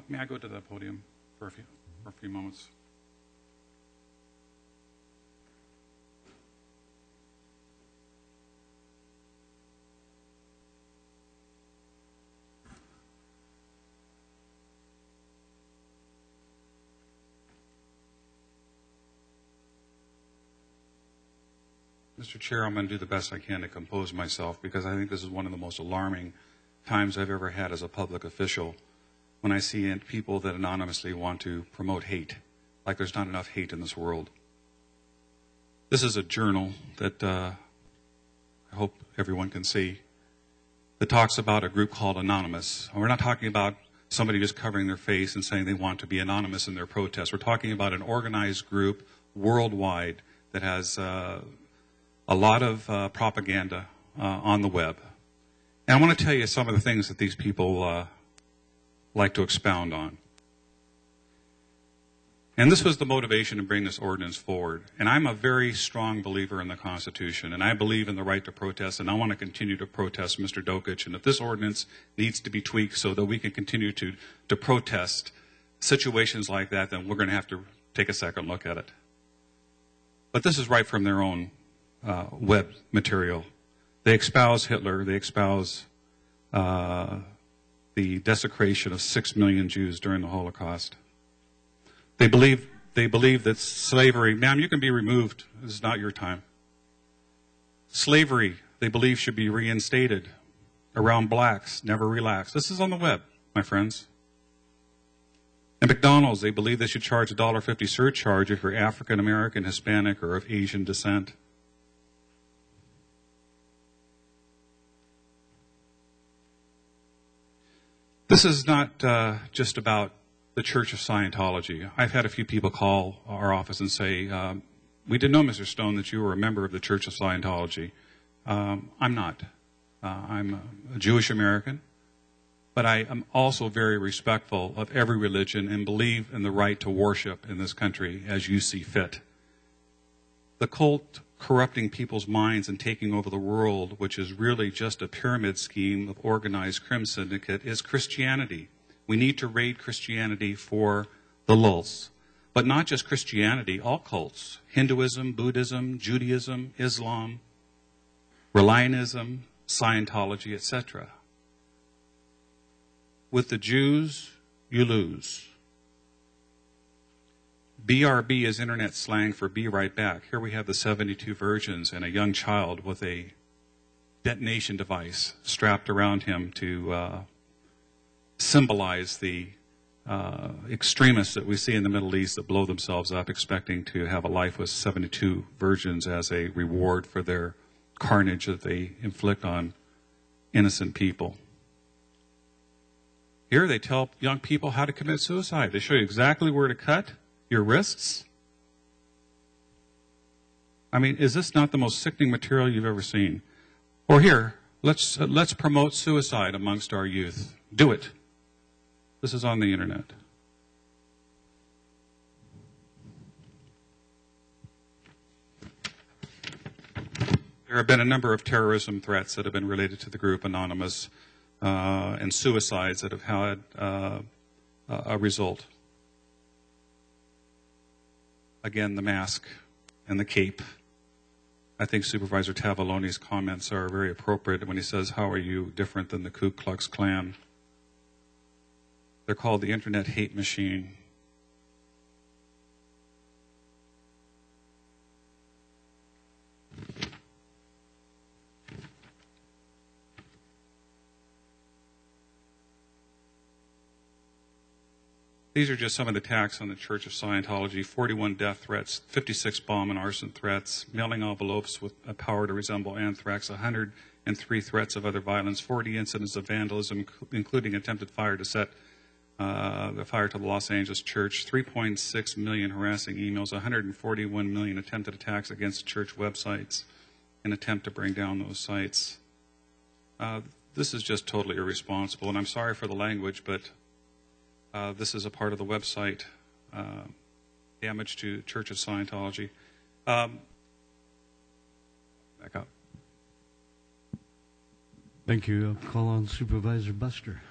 May I go to the podium for a few moments? Mr. Chair, I'm going to do the best I can to compose myself because I think this is one of the most alarming times I've ever had as a public official when I see people that anonymously want to promote hate, like there's not enough hate in this world. This is a journal that I hope everyone can see that talks about a group called Anonymous. And we're not talking about somebody just covering their face and saying they want to be anonymous in their protests. We're talking about an organized group worldwide that has a lot of propaganda on the web. And I want to tell you some of the things that these people like to expound on. And this was the motivation to bring this ordinance forward. And I'm a very strong believer in the Constitution, and I believe in the right to protest, and I want to continue to protest Mr. Dokich. And if this ordinance needs to be tweaked so that we can continue to protest situations like that, then we're going to have to take a second look at it. But this is right from their own web material. They espouse Hitler. They espouse the desecration of 6 million Jews during the Holocaust. They believe that slavery, ma'am, you can be removed. This is not your time. Slavery, they believe, should be reinstated around blacks, never relax. This is on the web, my friends. And McDonald's, they believe they should charge a $1.50 surcharge if you're African American, Hispanic, or of Asian descent. This is not just about the Church of Scientology. I've had a few people call our office and say, we didn't know, Mr. Stone, that you were a member of the Church of Scientology. I'm not. I'm a Jewish American, but I am also very respectful of every religion and believe in the right to worship in this country as you see fit. The cult corrupting people's minds and taking over the world, which is really just a pyramid scheme of organized crime syndicate, is Christianity. We need to raid Christianity for the lulz. But not just Christianity, all cults. Hinduism, Buddhism, Judaism, Islam, Relianism, Scientology, etc. With the Jews, you lose. BRB is internet slang for be right back. Here we have the 72 virgins and a young child with a detonation device strapped around him to symbolize the extremists that we see in the Middle East that blow themselves up expecting to have a life with 72 virgins as a reward for their carnage that they inflict on innocent people. Here they tell young people how to commit suicide. They show you exactly where to cut your wrists. I mean, is this not the most sickening material you've ever seen? Or here, let's promote suicide amongst our youth. Do it. This is on the internet. There have been a number of terrorism threats that have been related to the group Anonymous and suicides that have had a result. Again, the mask and the cape. I think Supervisor Tavaloni's comments are very appropriate when he says, how are you different than the Ku Klux Klan? They're called the Internet Hate Machine. These are just some of the attacks on the Church of Scientology: 41 death threats, 56 bomb and arson threats, mailing envelopes with a power to resemble anthrax, 103 threats of other violence, 40 incidents of vandalism, including attempted fire to set the fire to the Los Angeles church, 3.6 million harassing emails, 141 million attempted attacks against church websites, an attempt to bring down those sites. This is just totally irresponsible, and I'm sorry for the language, but this is a part of the website, damage to Church of Scientology. Back up. Thank you. I'll call on Supervisor Buster.